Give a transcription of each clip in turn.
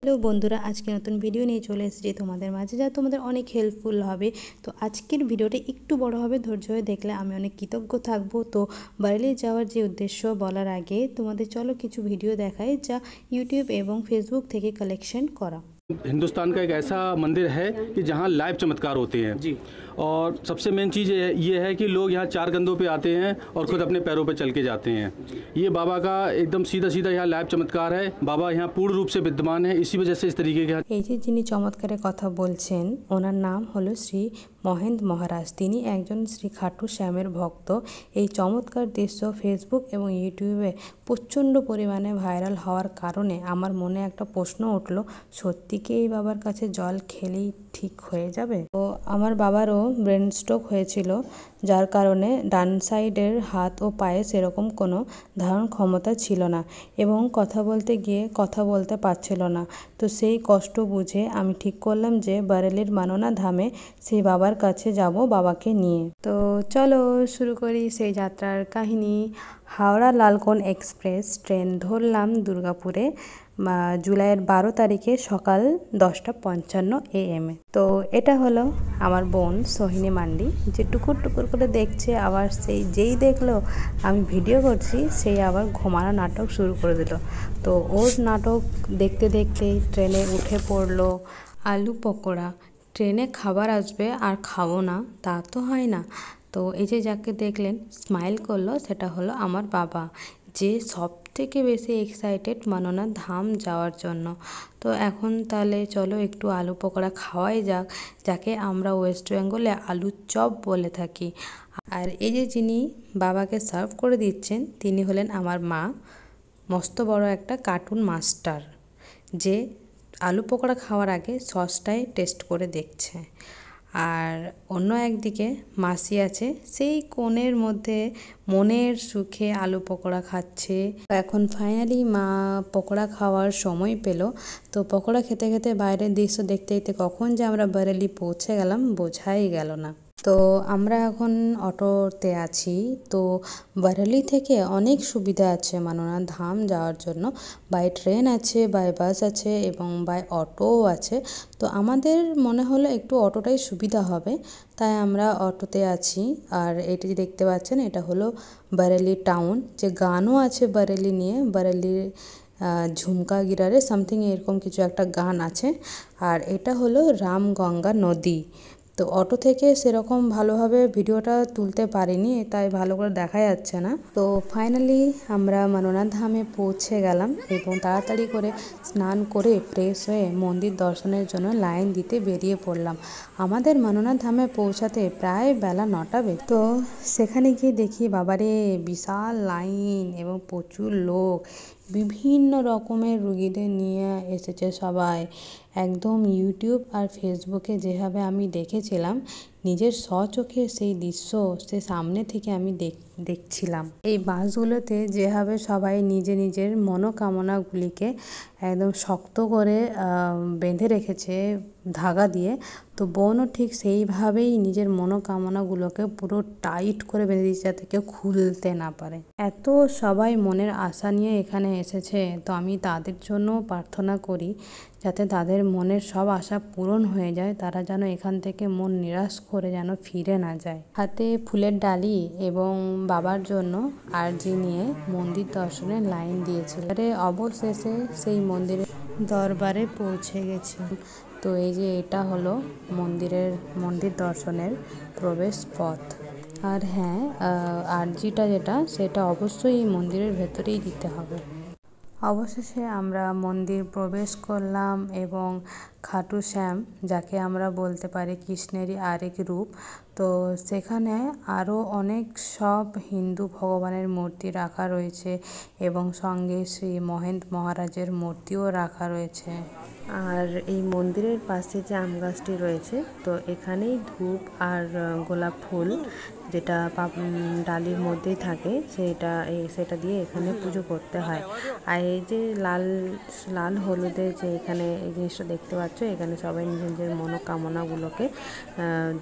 Hello বন্ধুরা, আজকে নতুন ভিডিও নিয়ে চলে এসেছি তোমাদের মাঝে, যা তোমাদের অনেক হেল্পফুল হবে। তো আজকের ভিডিওটা একটু বড় হবে, ধৈর্য হয়ে দেখলে আমি অনেক কৃতজ্ঞ থাকবো। তো বারেলি যাওয়ার যে উদ্দেশ্য বলার আগে তোমাদের চলো কিছু ভিডিও দেখাই যা ইউটিউব এবং ফেসবুক থেকে কালেকশন করা। हिंदुस्तान का एक ऐसा मंदिर है कि जहाँ लाइव चमत्कार होते हैं जी। और सबसे मेन चीज़ ये है कि लोग यहाँ चार कंधों पे आते हैं और खुद अपने पैरों पे चल के जाते हैं। ये बाबा का एकदम सीधा सीधा यहाँ लाइव चमत्कार है। बाबा यहाँ पूर्ण रूप से विद्यमान है, इसी वजह से इस तरीके के এই যে যিনি চমৎকারের কথা বলছেন ওনার নাম হলো শ্রী মহেন্দ্র মহারাজ। তিনি একজন শ্রী খাটু শ্যামের ভক্ত। এই চমৎকার দৃশ্য ফেসবুক এবং ইউটিউবে প্রচণ্ড পরিমাণে ভাইরাল হওয়ার কারণে আমার মনে একটা প্রশ্ন উঠলো, সত্যি কি এই বাবার কাছে জল খেলেই ঠিক হয়ে যাবে? তো আমার বাবারও ব্রেন স্ট্রোক হয়েছিল, যার কারণে ডান সাইডের হাত ও পায়ে সেরকম কোনো ধারণ ক্ষমতা ছিল না এবং কথা বলতে গিয়ে কথা বলতে পারছিল না। তো সেই কষ্ট বুঝে আমি ঠিক করলাম যে বারেলির মাননা ধামে সেই বাবার কাছে যাব বাবাকে নিয়ে। তো চলো শুরু করি সেই যাত্রার কাহিনী। হাওড়া লালগোন এক্সপ্রেস ট্রেন ধরলাম দুর্গাপুরে জুলাইয়ের 12 তারিখে সকাল 10:55 AM। তো এটা হলো আমার বোন সোহিনী মান্ডি, যে টুকুর টুকুর করে দেখছে, আবার সেই যেই দেখলো আমি ভিডিও করছি সেই আবার ঘুমানো নাটক শুরু করে দিল। তো ওর নাটক দেখতে দেখতেই ট্রেনে উঠে পড়লো আলু পকোড়া। ট্রেনে খাবার আসবে আর খাবো না তা তো হয় না। তো এই যে যাকে দেখলেন স্মাইল করলো, সেটা হলো আমার বাবা, যে সব থেকে বেশি এক্সাইটেড মাননা ধাম যাওয়ার জন্য। তো এখন তাহলে চলো একটু আলু পকোড়া খাওয়াই যাক, যাকে আমরা ওয়েস্ট বেঙ্গলে আলুর চপ বলে থাকি। আর এই যে যিনি বাবাকে সার্ভ করে দিচ্ছেন তিনি হলেন আমার মা, মস্ত বড় একটা কার্টুন মাস্টার, যে আলু পকোড়া খাওয়ার আগে সসটাই টেস্ট করে দেখছে। আর অন্য একদিকে মাসি আছে, সেই কোণের মধ্যে মনের সুখে আলু পকোড়া খাচ্ছে। এখন ফাইনালি মা পকোড়া খাওয়ার সময় পেল। তো পকোড়া খেতে খেতে বাইরের দৃশ্য দেখতে দেখতে কখন যে আমরা বারেলি পৌঁছে গেলাম বোঝাই গেল না। তো আমরা এখন অটোতে আছি। তো বারেলি থেকে অনেক সুবিধা আছে মাননা ধাম যাওয়ার জন্য। বাই ট্রেন আছে, বাই বাস আছে এবং বাই অটোও আছে। তো আমাদের মনে হলো একটু অটোটাই সুবিধা হবে, তাই আমরা অটোতে আছি। আর এটি যে দেখতে পাচ্ছেন এটা হলো বারেলি টাউন, যে গানও আছে বারেলি নিয়ে, বারেলি ঝুমকা গিরারে সামথিং এরকম কিছু একটা গান আছে। আর এটা হলো রামগঙ্গা নদী। তো অটো থেকে সেরকম ভালোভাবে ভিডিওটা তুলতে পারিনি, তাই ভালো করে দেখা যাচ্ছে না। তো ফাইনালি আমরা মাননা ধামে পৌঁছে গেলাম এবং তাড়াতাড়ি করে স্নান করে ফ্রেশ হয়ে মন্দির দর্শনের জন্য লাইন দিতে বেরিয়ে পড়লাম। আমাদের মাননা ধামে পৌঁছাতে প্রায় বেলা 9টা বেজে। তো সেখানে গিয়ে দেখি বাবারে বিশাল লাইন এবং প্রচুর লোক, বিভিন্ন রকমের রুগীদের নিয়ে এসেছে সবাই। একদম ইউটিউব আর ফেসবুকে যেভাবে আমি দেখেছিলাম, নিজের স্বচোখে সেই দৃশ্য সে সামনে থেকে আমি দেখছিলাম। এই বাসগুলোতে যেভাবে সবাই নিজের মনোকামনাগুলিকে একদম শক্ত করে বেঁধে রেখেছে ধাগা দিয়ে, তো বোনও ঠিক সেইভাবেই নিজের মনোকামনাগুলোকে পুরো টাইট করে বেঁধে দিচ্ছে যাতে কেউ খুলতে না পারে। এত সবাই মনের আশা নিয়ে এখানে এসেছে, তো আমি তাদের জন্য প্রার্থনা করি যাতে তাদের মনের সব আশা পূরণ হয়ে যায়, তারা যেন এখান থেকে মন নিরাশ করে যেন ফিরে না যায়। হাতে ফুলের ডালি এবং বাবার জন্য আরজি নিয়ে মন্দির দর্শনের লাইন দিয়েছিল। অবশেষে সেই মন্দিরের দরবারে পৌঁছে গেছি। তো এই যে এটা হলো মন্দির দর্শনের প্রবেশ পথ। আর হ্যাঁ, আরজিটা যেটা সেটা অবশ্যই এই মন্দিরের ভেতরেই দিতে হবে। অবশেষে আমরা মন্দির প্রবেশ করলাম এবং খাটু শ্যাম, যাকে আমরা বলতে পারি কৃষ্ণেরই আরেক রূপ, তো সেখানে আরও অনেক সব হিন্দু ভগবানের মূর্তি রাখা রয়েছে এবং সঙ্গে শ্রী মহেন্দ্র মহারাজের মূর্তিও রাখা রয়েছে। আর এই মন্দিরের পাশে যে আম গাছটি রয়েছে, তো এখানেই ধূপ আর গোলাপ ফুল যেটা ডালির মধ্যেই থাকে, সেটা দিয়ে এখানে পুজো করতে হয়। আর এই যে লাল লাল হলুদে যে এখানে এই জিনিসটা দেখতে পাচ্ছ, এখানে সবাই নিজের নিজের মনোকামনাগুলোকে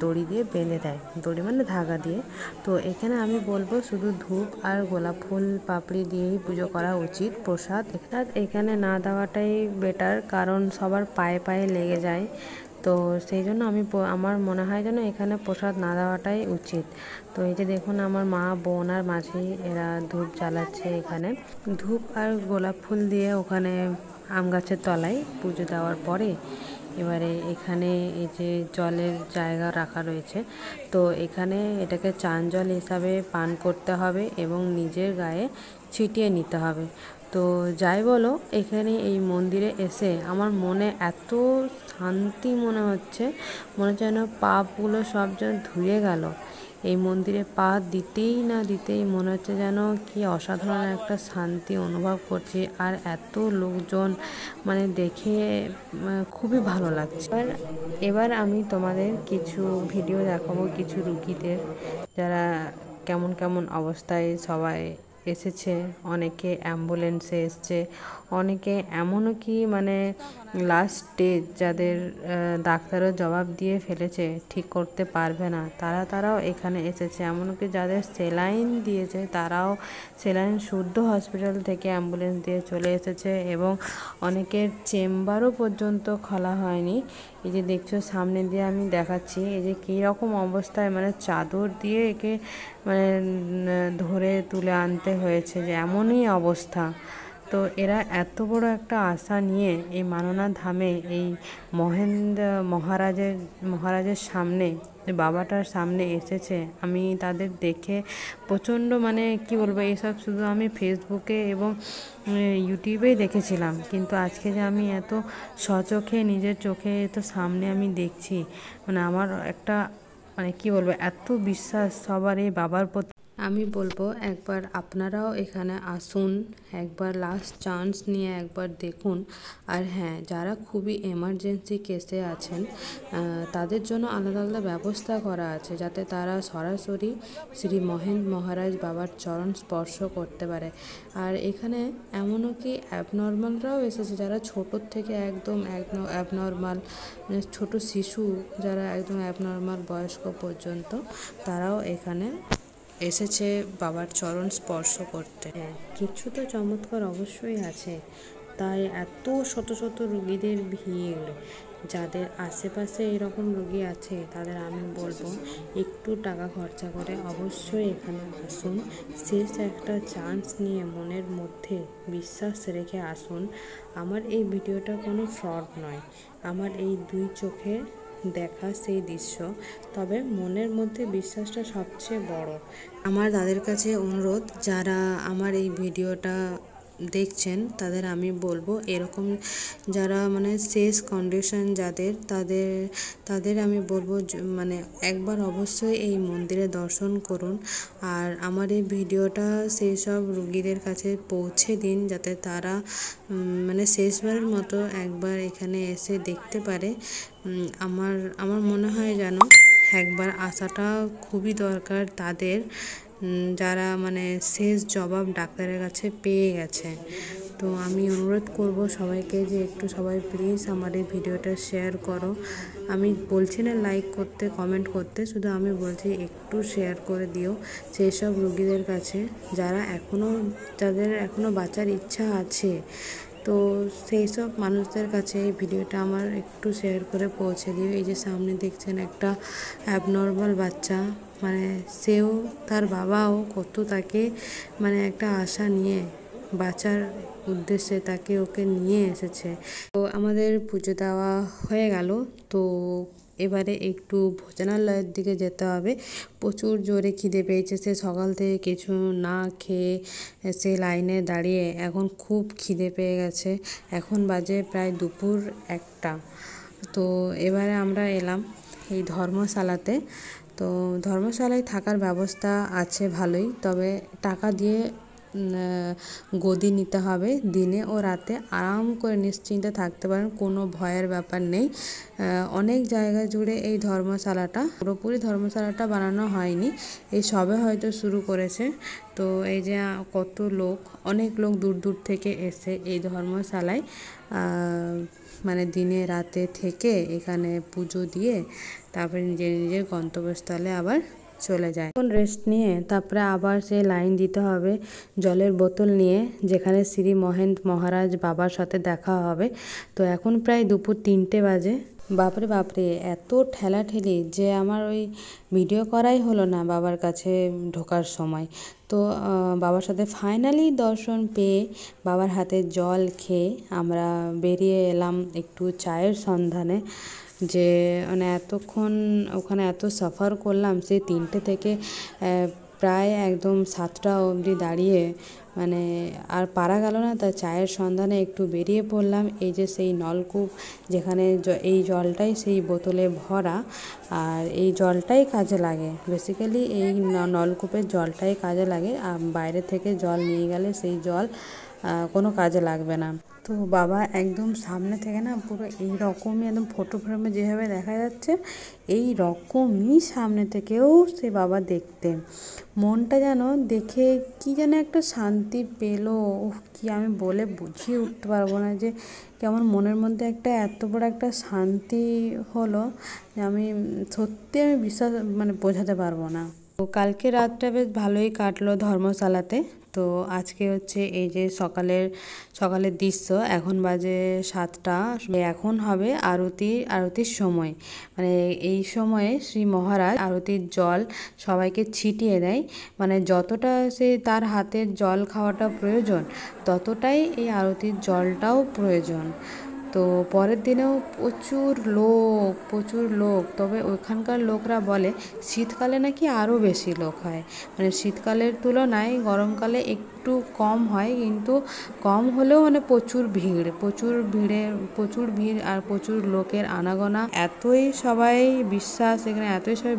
দড়ি দিয়ে বেঁধে দেয়, দড়ি মানে ধাগা দিয়ে। তো এখানে আমি বলবো শুধু ধূপ আর গোলাপ ফুল পাপড়ি দিয়েই পুজো করা উচিত। প্রসাদ এখানে না দেওয়াটাই বেটার, কারণ সবার পায়ে পায়ে লেগে যায়। তো সেই জন্য আমার মনে হয় যেন এখানে প্রসাদ না দেওয়াটাই উচিত। তো এই যে দেখুন আমার মা, বোন আর মাঝি এরা ধূপ জ্বালাচ্ছে এখানে। ধূপ আর গোলাপ ফুল দিয়ে ওখানে আম গাছের তলায় পুজো দেওয়ার পরে এবারে এখানে এই যে জলের জায়গা রাখা রয়েছে, তো এখানে এটাকে চান জল হিসাবে পান করতে হবে এবং নিজের গায়ে ছিটিয়ে নিতে হবে। তো যাই বলো, এখানে এই মন্দিরে এসে আমার মনে এত শান্তি মনে হচ্ছে যেন পাপগুলো সব যেন ধুয়ে গেল। এই মন্দিরে পা দিতেই না দিতেই মনে হচ্ছে যেন কি অসাধারণ একটা শান্তি অনুভব করছি। আর এত লোকজন মানে দেখে খুবই ভালো লাগছে। এবার আমি তোমাদের কিছু ভিডিও দেখাবো কিছু রুগীদের, যারা কেমন কেমন অবস্থায় সবাই এসেছে। অনেকে অ্যাম্বুলেন্সে এসছে, অনেকে এমনও কি মানে লাস্ট স্টেজ, যাদের ডাক্তারও জবাব দিয়ে ফেলেছে ঠিক করতে পারবে না, তারাও এখানে এসেছে। এমনকি যাদের সেলাইন দিয়েছে তারাও সেলাইন শুদ্ধ হসপিটাল থেকে অ্যাম্বুলেন্স দিয়ে চলে এসেছে, এবং অনেকের চেম্বারও পর্যন্ত খোলা হয়নি। এই যে দেখছো সামনে দিয়ে আমি দেখাচ্ছি, এই যে কীরকম অবস্থায় মানে চাদর দিয়ে একে মানে ধরে তুলে আনতে হয়েছে, যে এমনই অবস্থা। তো এরা এত বড় একটা আশা নিয়ে এই মাননা ধামে এই মহারাজের সামনে, বাবাটার সামনে এসেছে। আমি তাদের দেখে প্রচণ্ড মানে কি বলবো, এসব শুধু আমি ফেসবুকে এবং ইউটিউবেই দেখেছিলাম, কিন্তু আজকে যে আমি এত স্বচোখে নিজের চোখে এত সামনে আমি দেখছি, মানে আমার একটা মানে কি বলবো, এত বিশ্বাস সবার এই বাবার প্রতি। আমি বলবো একবার আপনারাও এখানে আসুন, একবার লাস্ট চান্স নিয়ে একবার দেখুন। আর হ্যাঁ, যারা খুবই এমার্জেন্সি কেসে আছেন তাদের জন্য আলাদা আলাদা ব্যবস্থা করা আছে, যাতে তারা সরাসরি শ্রী মহেন্দ্র মহারাজ বাবার চরণ স্পর্শ করতে পারে। আর এখানে এমনও কি অ্যাবনর্মালরাও এসেছে, যারা ছোটোর থেকে একদম অ্যাবনর্মাল, মানে ছোটো শিশু যারা একদম অ্যাবনর্মাল বয়স্ক পর্যন্ত, তারাও এখানে এসেছে বাবার চরণ স্পর্শ করতে। হ্যাঁ, কিছু তো চমৎকার অবশ্যই আছে, তাই এত শত শত রুগীদের ভিড়। যাদের আশেপাশে এরকম রুগী আছে তাদের আমি বলবো একটু টাকা খরচা করে অবশ্যই এখানে আসুন। শেষ একটা চান্স নিয়ে মনের মধ্যে বিশ্বাস রেখে আসুন। আমার এই ভিডিওটা কোনো ফ্রড নয়, আমার এই দুই চোখে দেখা সেই দৃশ্য, তবে মনের মধ্যে বিশ্বাসটা সবচেয়ে বড়। আমার তাদের কাছে অনুরোধ, যারা আমার এই ভিডিওটা দেখছেন তাদের আমি বলবো এরকম যারা মানে শেষ কন্ডিশন যাদের, তাদের আমি বলবো মানে একবার অবশ্যই এই মন্দিরে দর্শন করুন। আর আমার এই ভিডিওটা সেই সব রুগীদের কাছে পৌঁছে দিন, যাতে তারা মানে শেষবারের মতো একবার এখানে এসে দেখতে পারে। আমার মনে হয় যেন একবার আসাটা খুবই দরকার তাদের, যারা মানে শেষ জবাব ডাক্তারের কাছে পেয়ে গেছে। তো আমি অনুরোধ করব সবাইকে যে একটু সবাই প্লিজ আমার এই ভিডিওটা শেয়ার করো। আমি বলছি না লাইক করতে, কমেন্ট করতে, শুধু আমি বলছি একটু শেয়ার করে দিও সেই সব রুগীদের কাছে যাদের এখনও বাঁচার ইচ্ছা আছে। তো সেই সব মানুষদের কাছে এই ভিডিওটা আমার একটু শেয়ার করে পৌঁছে দিও। এই যে সামনে দেখছেন একটা অ্যাবনর্মাল বাচ্চা, মানে সেও তার বাবাও কত তাকে মানে একটা আশা নিয়ে বাঁচার উদ্দেশ্যে ওকে নিয়ে এসেছে। তো আমাদের পুজো দেওয়া হয়ে গেল, তো এবারে একটু ভোজনালয়ের দিকে যেতে হবে। প্রচুর জোরে খিদে পেয়েছে, সে সকাল থেকে কিছু না খেয়ে সে লাইনে দাঁড়িয়ে এখন খুব খিদে পেয়ে গেছে। এখন বাজে প্রায় দুপুর 1টা। তো এবারে আমরা এলাম এই ধর্মশালাতে। তো ধর্মশালায় থাকার ব্যবস্থা আছে ভালোই, তবে টাকা দিয়ে গদি নিতে হবে। দিনে ও রাতে আরাম করে নিশ্চিন্তে থাকতে পারেন, কোনো ভয়ের ব্যাপার নেই। অনেক জায়গা জুড়ে এই ধর্মশালাটা, পুরোপুরি ধর্মশালাটা বানানো হয়নি, এই সবে হয়তো শুরু করেছে। তো এই যে কত লোক, অনেক লোক দূর দূর থেকে এসে এই ধর্মশালায় মানে দিনে রাতে থেকে এখানে পুজো দিয়ে তারপরে নিজের নিজের গন্তব্যস্থলে আবার চলে যায়। এখন রেস্ট নিয়ে তারপরে আবার সেই লাইন দিতে হবে জলের বোতল নিয়ে, যেখানে শ্রী মহেন্দ্র মহারাজ বাবার সাথে দেখা হবে। তো এখন প্রায় দুপুর 3টে বাজে। বাপরে বাপরে, এত ঠেলাঠেলি যে আমার ওই ভিডিও করাই হলো না বাবার কাছে ঢোকার সময়। তো বাবার সাথে ফাইনালি দর্শন পেয়ে বাবার হাতে জল খেয়ে আমরা বেরিয়ে এলাম একটু চায়ের সন্ধানে। যে মানে এতক্ষণ ওখানে এত সাফার করলাম, সেই 3টে থেকে প্রায় একদম 7টা অবধি দাঁড়িয়ে মানে আর পারা গেল না। তার চায়ের সন্ধানে একটু বেরিয়ে পড়লাম। এই যে সেই নলকূপ, যেখানে এই জলটাই সেই বোতলে ভরা, আর এই জলটাই কাজে লাগে। বেসিক্যালি এই নলকূপের জলটাই কাজে লাগে, আর বাইরে থেকে জল নিয়ে গেলে সেই জল কোনো কাজে লাগবে না। তো বাবা একদম সামনে থেকে না পুরো এই রকমই একদম ফটো ফ্রেমে যেভাবে দেখা যাচ্ছে এই রকমই সামনে থেকেও সে বাবা দেখতে, মনটা যেন দেখে কি যেন একটা শান্তি পেলো। কি আমি বলে বুঝিয়ে উঠতে পারবো না যে কেমন মনের মধ্যে একটা এত বড় একটা শান্তি হলো যে আমি সত্যি আমি বিশ্বাস মানে বোঝাতে পারবো না। তো কালকে রাতটা বেশ ভালোই কাটলো ধর্মশালাতে। তো আজকে হচ্ছে এই যে সকালের দৃশ্য, এখন বাজে 7টা। এখন হবে আরতির সময়, মানে এই সময়ে শ্রী মহারাজ আরতির জল সবাইকে ছিটিয়ে দেয়। মানে যতটা সে তার হাতের জল খাওয়াটা প্রয়োজন, ততটাই এই আরতির জলটাও প্রয়োজন। তো পরের দিনেও প্রচুর লোক। তবে ওইখানকার লোকরা বলে শীতকালে নাকি আরও বেশি লোক হয়, মানে শীতকালের তুলনায় গরমকালে একটু কম হয়, কিন্তু কম হলেও মানে প্রচুর ভিড় আর প্রচুর লোকের আনাগোনা। এতই সবাই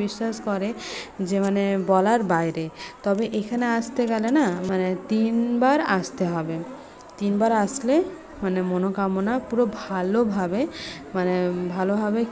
বিশ্বাস করে যে মানে বলার বাইরে। তবে এখানে আসতে গেলে না মানে 3বার আসতে হবে। 3বার আসলে মানে মনোকামনা পুরো ভালোভাবে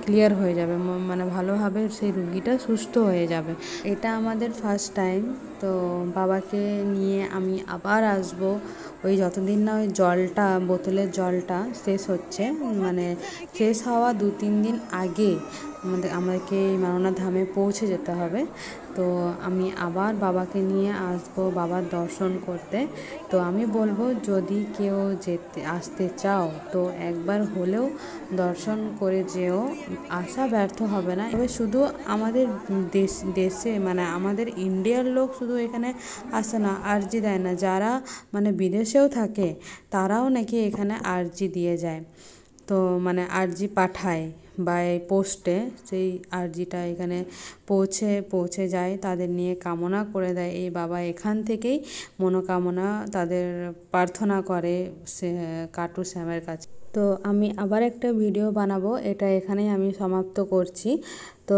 ক্লিয়ার হয়ে যাবে, মানে ভালোভাবে সেই রুগীটা সুস্থ হয়ে যাবে। এটা আমাদের ফার্স্ট টাইম। তো বাবাকে নিয়ে আমি আবার আসবো ওই যতদিন না ওই বোতলের জলটা শেষ হচ্ছে, মানে শেষ হওয়া 2-3 দিন আগে আমাদেরকে মাননা ধামে পৌঁছে যেতে হবে। তো আমি আবার বাবাকে নিয়ে আসবো বাবার দর্শন করতে। তো আমি বলবো যদি কেউ আসতে চাও তো একবার হলেও দর্শন করে যেও, আশা ব্যর্থ হবে না। তবে শুধু আমাদের দেশে মানে আমাদের ইন্ডিয়ার লোক শুধু এখানে আসে না, আর্জি দেয় না, যারা মানে বিদেশেও থাকে তারাও নাকি এখানে আর্জি দিয়ে যায়। তো মানে আর্জি পাঠায় বাই পোস্টে, সেই আর্জিটা এখানে পৌঁছে যায়, তাদের নিয়ে কামনা করে দেয়। এই বাবা এখান থেকেই মনোকামনা তাদের প্রার্থনা করে কাটু শ্যামের কাছে। তো আমি আবার একটা ভিডিও বানাবো, এটা এখানেই আমি সমাপ্ত করছি। তো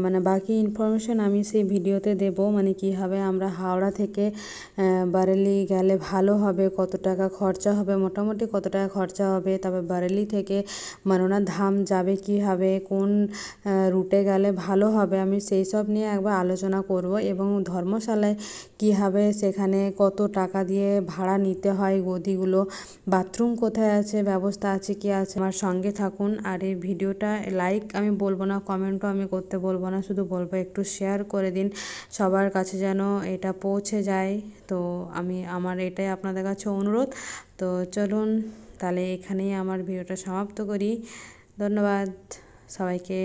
মানে বাকি ইনফরমেশন আমি সেই ভিডিওতে দেব, মানে কীভাবে আমরা হাওড়া থেকে বারেলি গেলে ভালো হবে, কত টাকা খরচা হবে, মোটামুটি কত টাকা খরচা হবে, তারপর বারেলি থেকে মাননা ধাম যাবে কীভাবে, কোন রুটে গেলে ভালো হবে, আমি সেই সব নিয়ে একবার আলোচনা করব। এবং ধর্মশালায় কীভাবে সেখানে কত টাকা দিয়ে ভাড়া নিতে হয়, গদিগুলো, বাথরুম কোথায় আছে, ব্যবস্থা আছে কি আছে। আমার সঙ্গে থাকুন। আর এই ভিডিওটা লাইক আমি বলবো না, কমেন্টও আমি করতে বলবো না, শুধু বলবো একটু শেয়ার করে দিন সবার কাছে যেন এটা পৌঁছে যায়। তো আমার এটাই আপনাদের কাছে অনুরোধ। তো চলুন তাহলে এখানেই আমার ভিডিওটা সমাপ্ত করি। ধন্যবাদ সবাইকে।